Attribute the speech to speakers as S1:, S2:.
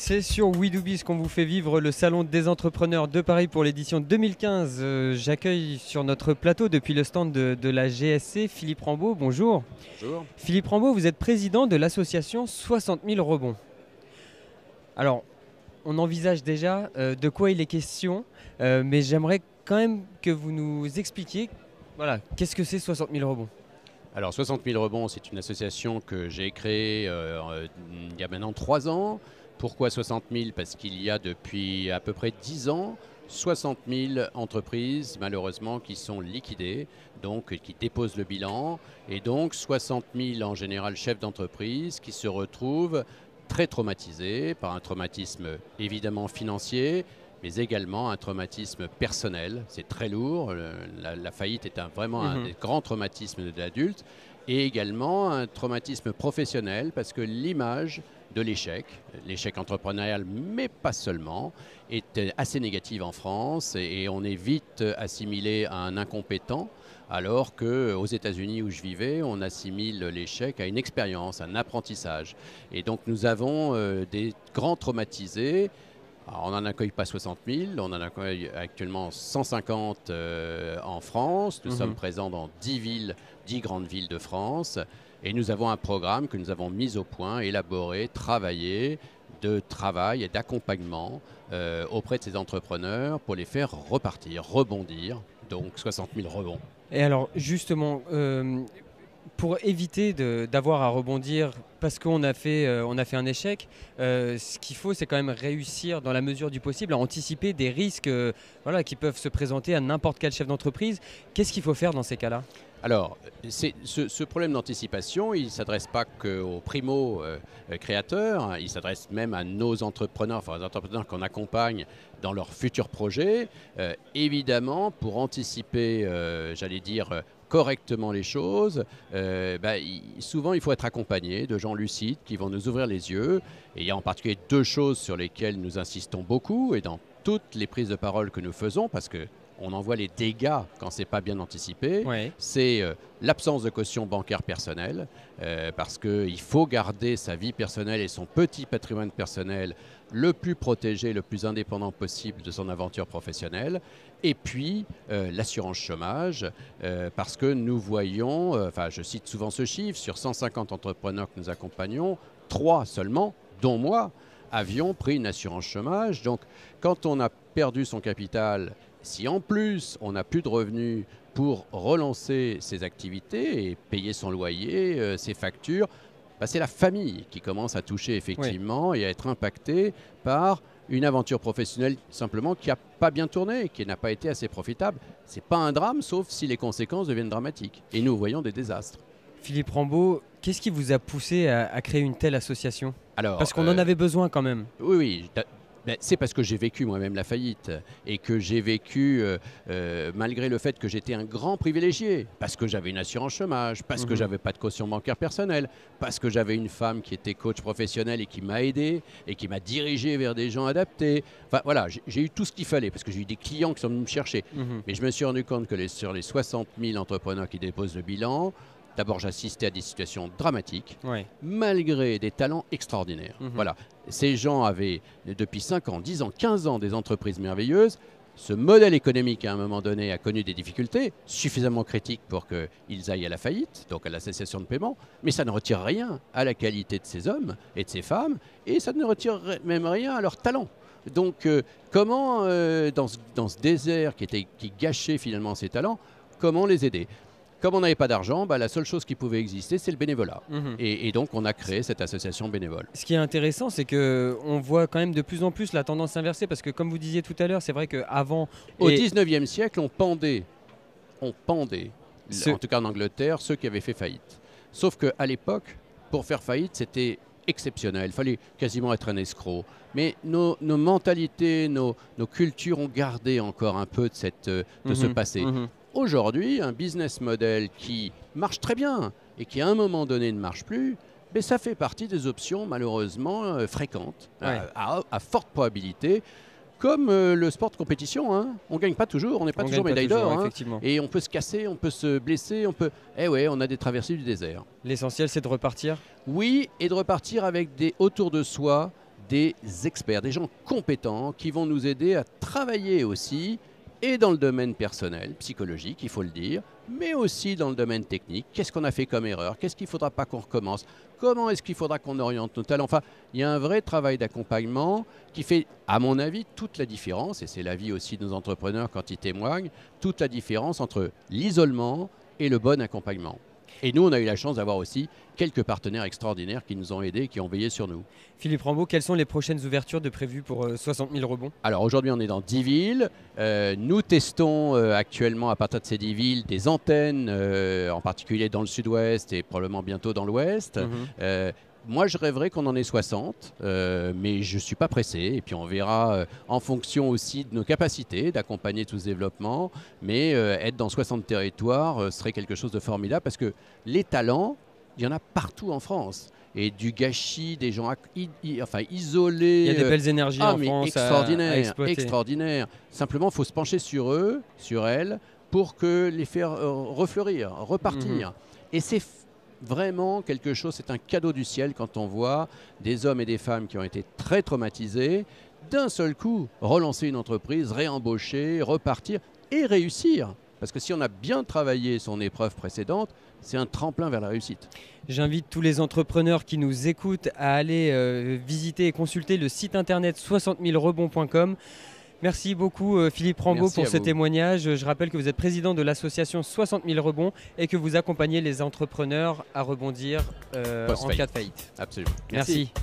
S1: C'est sur We Do Biz qu'on vous fait vivre le salon des entrepreneurs de Paris pour l'édition 2015. J'accueille sur notre plateau depuis le stand de la GSC Philippe Rambaud. Bonjour.
S2: Bonjour.
S1: Philippe Rambaud, vous êtes président de l'association 60 000 rebonds. Alors, on envisage déjà de quoi il est question, mais j'aimerais quand même que vous nous expliquiez, voilà, qu'est-ce que c'est 60 000 rebonds ?
S2: Alors 60 000 rebonds, c'est une association que j'ai créée il y a maintenant 3 ans. Pourquoi 60 000 ? Parce qu'il y a depuis à peu près 10 ans 60 000 entreprises malheureusement qui sont liquidées, donc qui déposent le bilan, et donc 60 000 en général chefs d'entreprise qui se retrouvent très traumatisés par un traumatisme évidemment financier, mais également un traumatisme personnel. C'est très lourd. La faillite est vraiment un des grands traumatismes de l'adulte, et également un traumatisme professionnel, parce que l'image de l'échec entrepreneurial, mais pas seulement, est assez négative en France, et on est vite assimilé à un incompétent, alors qu'aux États-Unis où je vivais, on assimile l'échec à une expérience, un apprentissage. Et donc nous avons des grands traumatisés. Alors, on n'en accueille pas 60 000, on en accueille actuellement 150 en France. Nous sommes présents dans 10 grandes villes de France. Et nous avons un programme que nous avons mis au point, élaboré, travaillé, de travail et d'accompagnement auprès de ces entrepreneurs pour les faire repartir, rebondir. Donc 60 000 rebonds.
S1: Et alors justement, pour éviter d'avoir à rebondir parce qu'on a fait un échec, ce qu'il faut, c'est quand même réussir dans la mesure du possible à anticiper des risques voilà, qui peuvent se présenter à n'importe quel chef d'entreprise. Qu'est-ce qu'il faut faire dans ces cas-là ?
S2: Alors, ce problème d'anticipation, il ne s'adresse pas qu'aux primo-créateurs, il s'adresse même à nos entrepreneurs, enfin aux entrepreneurs qu'on accompagne dans leurs futurs projets. Évidemment, pour anticiper, j'allais dire, correctement les choses, souvent il faut être accompagné de gens lucides qui vont nous ouvrir les yeux. Et il y a en particulier 2 choses sur lesquelles nous insistons beaucoup, et dans toutes les prises de parole que nous faisons, parce que on en voit les dégâts quand ce n'est pas bien anticipé.
S1: Ouais.
S2: C'est l'absence de caution bancaire personnelle, parce qu'il faut garder sa vie personnelle et son petit patrimoine personnel le plus protégé, le plus indépendant possible de son aventure professionnelle. Et puis l'assurance chômage, parce que nous voyons, je cite souvent ce chiffre, sur 150 entrepreneurs que nous accompagnons, 3 seulement, dont moi, avions pris une assurance chômage. Donc quand on a perdu son capital, si en plus on n'a plus de revenus pour relancer ses activités et payer son loyer, ses factures, c'est la famille qui commence à toucher effectivement et à être impactée par une aventure professionnelle simplement qui n'a pas bien tourné, qui n'a pas été assez profitable. Ce n'est pas un drame, sauf si les conséquences deviennent dramatiques. Et nous voyons des désastres.
S1: Philippe Rambaud, qu'est-ce qui vous a poussé à créer une telle association ?
S2: Alors,
S1: parce qu'on en avait besoin quand même.
S2: Oui. C'est parce que j'ai vécu moi-même la faillite, et que j'ai vécu, malgré le fait que j'étais un grand privilégié, parce que j'avais une assurance chômage, parce que j'avais pas de caution bancaire personnelle, parce que j'avais une femme qui était coach professionnel et qui m'a aidé et qui m'a dirigé vers des gens adaptés. Enfin voilà, j'ai eu tout ce qu'il fallait, parce que j'ai eu des clients qui sont venus me chercher. Mais je me suis rendu compte que sur les 60 000 entrepreneurs qui déposent le bilan, d'abord, j'assistais à des situations dramatiques, malgré des talents extraordinaires. Voilà. Ces gens avaient, depuis 5 ans, 10 ans, 15 ans, des entreprises merveilleuses. Ce modèle économique, à un moment donné, a connu des difficultés suffisamment critiques pour qu'ils aillent à la faillite, donc à la cessation de paiement. Mais ça ne retire rien à la qualité de ces hommes et de ces femmes, et ça ne retire même rien à leur talent. Donc, comment, dans ce désert qui gâchait finalement ces talents, comment les aider ? Comme on n'avait pas d'argent, la seule chose qui pouvait exister, c'est le bénévolat. Et donc, on a créé cette association bénévole.
S1: Ce qui est intéressant, c'est qu'on voit quand même de plus en plus la tendance inversée, parce que comme vous disiez tout à l'heure, c'est vrai qu'avant...
S2: Au 19e siècle, on pendait, en tout cas en Angleterre, ceux qui avaient fait faillite. Sauf qu'à l'époque, pour faire faillite, c'était exceptionnel. Il fallait quasiment être un escroc. Mais nos mentalités, nos cultures ont gardé encore un peu de ce passé. Aujourd'hui, un business model qui marche très bien et qui à un moment donné ne marche plus, mais ça fait partie des options malheureusement fréquentes, à forte probabilité, comme le sport de compétition. On ne gagne pas toujours, on n'est pas toujours médaille d'or. Et on peut se casser, on peut se blesser, on a des traversées du désert.
S1: L'essentiel, c'est de repartir ?
S2: Oui, et de repartir avec autour de soi des experts, des gens compétents qui vont nous aider à travailler aussi et dans le domaine personnel, psychologique, il faut le dire, mais aussi dans le domaine technique. Qu'est-ce qu'on a fait comme erreur? Qu'est-ce qu'il ne faudra pas qu'on recommence? Comment est-ce qu'il faudra qu'on oriente nos talents? Enfin, il y a un vrai travail d'accompagnement qui fait, à mon avis, toute la différence, et c'est l'avis aussi de nos entrepreneurs quand ils témoignent, toute la différence entre l'isolement et le bon accompagnement. Et nous, on a eu la chance d'avoir aussi quelques partenaires extraordinaires qui nous ont aidés, qui ont veillé sur nous.
S1: Philippe Rambaud, quelles sont les prochaines ouvertures de prévues pour 60 000 rebonds?
S2: Alors aujourd'hui, on est dans 10 villes. Nous testons actuellement à partir de ces 10 villes des antennes, en particulier dans le sud-ouest et probablement bientôt dans l'ouest. Moi, je rêverais qu'on en ait 60, mais je ne suis pas pressé. Et puis, on verra en fonction aussi de nos capacités d'accompagner tout ce développement. Mais être dans 60 territoires serait quelque chose de formidable parce que les talents, il y en a partout en France. Et du gâchis, des gens isolés.
S1: Il y a des belles énergies en France
S2: extraordinaire,
S1: à exploiter.
S2: extraordinaire. Simplement, il faut se pencher sur eux, sur elles, pour que les faire refleurir, repartir. Et c'est vraiment quelque chose, c'est un cadeau du ciel quand on voit des hommes et des femmes qui ont été très traumatisés, d'un seul coup, relancer une entreprise, réembaucher, repartir et réussir. Parce que si on a bien travaillé son épreuve précédente, c'est un tremplin vers la réussite.
S1: J'invite tous les entrepreneurs qui nous écoutent à aller visiter et consulter le site internet 60 000rebonds.com. Merci beaucoup Philippe Rambaud pour ce témoignage. Je rappelle que vous êtes président de l'association 60 000 rebonds et que vous accompagnez les entrepreneurs à rebondir en cas de faillite.
S2: Absolument.
S1: Merci.